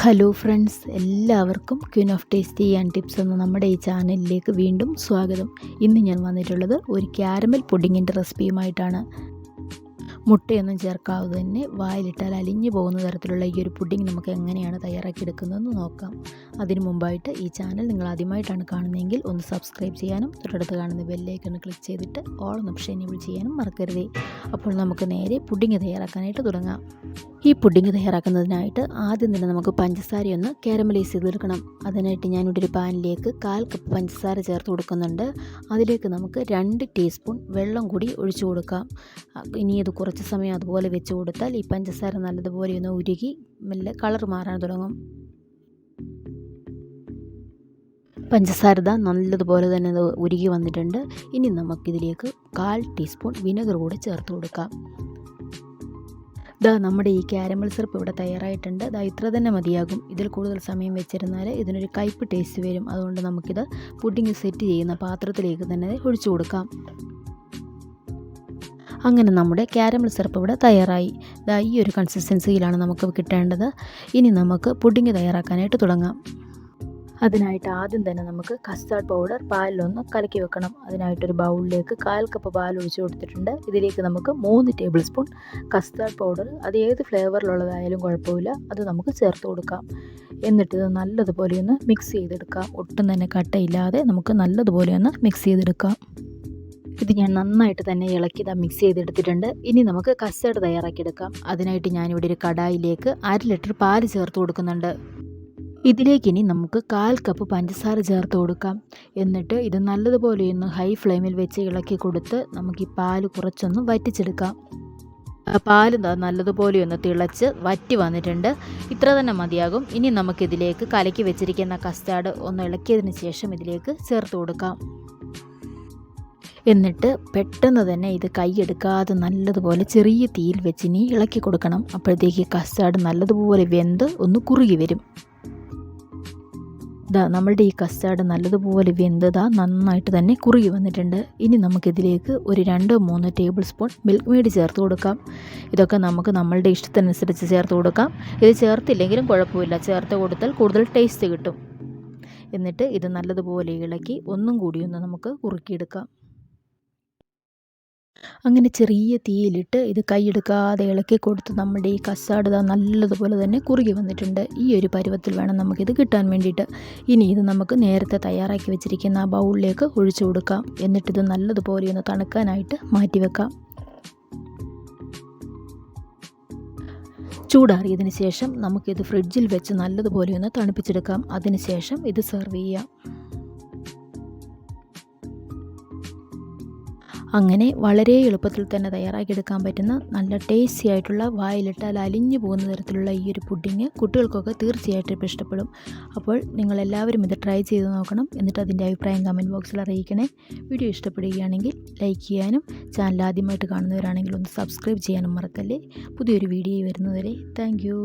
Hello friends, എല്ലാവർക്കും Queen of tasty and tips എന്ന നമ്മുടെ ഈ ചാനലിലേക്ക് വീണ്ടും സ്വാഗതം. ഇന്ന് ഞാൻ വന്നിട്ടുള്ളത് ഒരു ക്യാരമൽ പുഡിങ്ങിൻ്റെ റെസിപ്പിയുമായിട്ടാണ്. മുട്ടയൊന്നും ചേർക്കാതെ തന്നെ വായിലിട്ടാൽ അലിഞ്ഞു പോകുന്ന തരത്തിലുള്ള ഈ ഒരു പുഡിംഗ് നമുക്ക് എങ്ങനെയാണ് തയ്യാറാക്കിയെടുക്കുന്നതെന്ന് നോക്കാം. അതിനു മുമ്പായിട്ട് ഈ ചാനൽ നിങ്ങൾ ആദ്യമായിട്ടാണ് കാണുന്നതെങ്കിൽ ഒന്ന് സബ്സ്ക്രൈബ് ചെയ്യാനും തൊട്ടടുത്ത് കാണുന്ന ബെല്ലൈക്കൺ ക്ലിക്ക് ചെയ്തിട്ട് ഓൾ എന്ന ഓപ്ഷൻ എനേബിൾ ചെയ്യാനും മറക്കരുതേ. അപ്പോൾ നമുക്ക് നേരെ പുഡിംഗ് തയ്യാറാക്കാനായിട്ട് തുടങ്ങാം. ഈ പുഡിംഗ് തയ്യാറാക്കുന്നതിനായിട്ട് ആദ്യം തന്നെ നമുക്ക് പഞ്ചസാരയൊന്ന് കാരമലൈസ് ചെയ്തെടുക്കണം. അതിനായിട്ട് ഞാനിവിടെ ഒരു പാനിലേക്ക് 1/4 കപ്പ് പഞ്ചസാര ചേർത്ത് കൊടുക്കുന്നുണ്ട്. അതിലേക്ക് നമുക്ക് 2 ടീസ്പൂൺ വെള്ളം കൂടി ഒഴിച്ചു കൊടുക്കാം. ഇനി ഇത് കുറച്ച് സമയം അതുപോലെ വെച്ച് കൊടുത്താൽ ഈ പഞ്ചസാര നല്ലതുപോലെ ഒന്ന് ഉരുകി മെല്ലെ കളർ മാറാൻ തുടങ്ങും. പഞ്ചസാര നല്ലതുപോലെ തന്നെ ഉരുകി വന്നിട്ടുണ്ട്. ഇനി നമുക്കിതിലേക്ക് 1/4 ടീസ്പൂൺ വിനെഗർ കൂടെ ചേർത്ത് കൊടുക്കാം. നമ്മുടെ ഈ കാരമൽ സിറപ്പ് ഇവിടെ തയ്യാറായിട്ടുണ്ട്. ഇത്ര തന്നെ മതിയാകും. ഇതിൽ കൂടുതൽ സമയം വെച്ചിരുന്നാൽ ഇതിനൊരു കയ്പ്പ് ടേസ്റ്റ് വരും. അതുകൊണ്ട് നമുക്കിത് പുഡിംഗ് സെറ്റ് ചെയ്യുന്ന പാത്രത്തിലേക്ക് തന്നെ ഒഴിച്ചു കൊടുക്കാം. അങ്ങനെ നമ്മുടെ കാരമൽ സിറപ്പ് ഇവിടെ തയ്യാറായി. ഈ ഒരു കൺസിസ്റ്റൻസിയിലാണ് നമുക്ക് കിട്ടേണ്ടത്. ഇനി നമുക്ക് പുഡിംഗ് തയ്യാറാക്കാനായിട്ട് തുടങ്ങാം. അതിനായിട്ട് ആദ്യം തന്നെ നമുക്ക് കസ്റ്റാർഡ് പൗഡർ പാലിലൊന്ന് കലക്കി വെക്കണം. അതിനായിട്ടൊരു ബൗളിലേക്ക് 1/4 കപ്പ് പാൽ ഒഴിച്ചു കൊടുത്തിട്ടുണ്ട്. ഇതിലേക്ക് നമുക്ക് 3 ടേബിൾ സ്പൂൺ കസ്റ്റാർഡ് പൗഡർ, അത് ഏത് ഫ്ലേവറിലുള്ളതായാലും കുഴപ്പമില്ല, അത് നമുക്ക് ചേർത്ത് കൊടുക്കാം. എന്നിട്ട് ഇത് നല്ലതുപോലെ ഒന്ന് മിക്സ് ചെയ്തെടുക്കാം. ഒട്ടും തന്നെ കട്ടയില്ലാതെ നമുക്ക് നല്ലതുപോലെ ഒന്ന് മിക്സ് ചെയ്തെടുക്കാം. ഇത് ഞാൻ നന്നായിട്ട് തന്നെ ഇളക്കി മിക്സ് ചെയ്തെടുത്തിട്ടുണ്ട്. ഇനി നമുക്ക് കസ്റ്റാർഡ് തയ്യാറാക്കിയെടുക്കാം. അതിനായിട്ട് ഞാനിവിടെ ഒരു കടായിലേക്ക് 1/2 ലിറ്റർ പാല് ചേർത്ത് കൊടുക്കുന്നുണ്ട്. ഇതിലേക്ക് ഇനി നമുക്ക് 1/4 കപ്പ് പഞ്ചസാര ചേർത്ത് കൊടുക്കാം. എന്നിട്ട് ഇത് നല്ലതുപോലെ ഒന്ന് ഹൈ ഫ്ലെയിമിൽ വെച്ച് ഇളക്കി കൊടുത്ത് നമുക്ക് ഈ പാല് കുറച്ചൊന്ന് വറ്റിച്ചെടുക്കാം. പാല് നല്ലതുപോലെ ഒന്ന് തിളച്ച് വറ്റി വന്നിട്ടുണ്ട്. ഇത്ര തന്നെ മതിയാകും. ഇനി നമുക്കിതിലേക്ക് കലക്കി വെച്ചിരിക്കുന്ന കസ്റ്റാർഡ് ഒന്ന് ഇളക്കിയതിന് ശേഷം ഇതിലേക്ക് ചേർത്ത് കൊടുക്കാം. എന്നിട്ട് പെട്ടെന്ന് തന്നെ ഇത് കൈയെടുക്കാതെ നല്ലതുപോലെ ചെറിയ തീയിൽ വെച്ച് ഇനി ഇളക്കി കൊടുക്കണം. അപ്പോഴത്തേക്ക് കസ്റ്റാർഡ് നല്ലതുപോലെ വെന്ത് ഒന്ന് കുറുകി വരും. നമ്മളുടെ ഈ കസ്റ്റാർഡ് നല്ലതുപോലെ വെന്തത് നന്നായിട്ട് തന്നെ കുറുകി വന്നിട്ടുണ്ട്. ഇനി നമുക്കിതിലേക്ക് ഒരു 2-3 ടേബിൾ സ്പൂൺ മിൽക്ക് മെയ്ഡ് ചേർത്ത് കൊടുക്കാം. ഇതൊക്കെ നമുക്ക് നമ്മളുടെ ഇഷ്ടത്തിനനുസരിച്ച് ചേർത്ത് കൊടുക്കാം. ഇത് ചേർത്തില്ലെങ്കിലും കുഴപ്പമില്ല, ചേർത്ത് കൊടുത്താൽ കൂടുതൽ ടേസ്റ്റ് കിട്ടും. എന്നിട്ട് ഇത് നല്ലതുപോലെ ഇളക്കി ഒന്നും കൂടി ഒന്ന് നമുക്ക് കുറുക്കിയെടുക്കാം. അങ്ങനെ ചെറിയ തീയിലിട്ട് ഇത് കൈയെടുക്കാതെ ഇളക്കി കൊടുത്ത് നമ്മുടെ ഈ കസ്റ്റാർഡ് നല്ലതുപോലെ തന്നെ കുറുകി വന്നിട്ടുണ്ട്. ഈ ഒരു പരുവത്തിൽ വേണം നമുക്കിത് കിട്ടാൻ വേണ്ടിയിട്ട്. ഇനി ഇത് നമുക്ക് നേരത്തെ തയ്യാറാക്കി വെച്ചിരിക്കുന്ന ആ ബൗളിലേക്ക് ഒഴിച്ചു കൊടുക്കാം. എന്നിട്ടിത് നല്ലതുപോലെ ഒന്ന് തണുക്കാനായിട്ട് മാറ്റി വെക്കാം. ചൂടാറിയതിന് ശേഷം നമുക്കിത് ഫ്രിഡ്ജിൽ വെച്ച് നല്ലതുപോലെ ഒന്ന് തണുപ്പിച്ചെടുക്കാം. അതിന് ശേഷം ഇത് സെർവ് ചെയ്യാം. അങ്ങനെ വളരെ എളുപ്പത്തിൽ തന്നെ തയ്യാറാക്കിയെടുക്കാൻ പറ്റുന്ന നല്ല ടേസ്റ്റി ആയിട്ടുള്ള വായിലിട്ടാൽ അലിഞ്ഞു പോകുന്ന തരത്തിലുള്ള ഈ ഒരു പുഡിങ് കുട്ടികൾക്കൊക്കെ തീർച്ചയായിട്ടും ഇഷ്ടപ്പെടും. അപ്പോൾ നിങ്ങളെല്ലാവരും ഇത് ട്രൈ ചെയ്ത് നോക്കണം. എന്നിട്ട് അതിൻ്റെ അഭിപ്രായം കമൻറ്റ് ബോക്സിൽ അറിയിക്കണേ. വീഡിയോ ഇഷ്ടപ്പെടുകയാണെങ്കിൽ ലൈക്ക് ചെയ്യാനും ചാനൽ ആദ്യമായിട്ട് കാണുന്നവരാണെങ്കിൽ ഒന്ന് സബ്സ്ക്രൈബ് ചെയ്യാനും മറക്കല്ലേ. പുതിയൊരു വീഡിയോ വരുന്നതുവരെ താങ്ക് യു.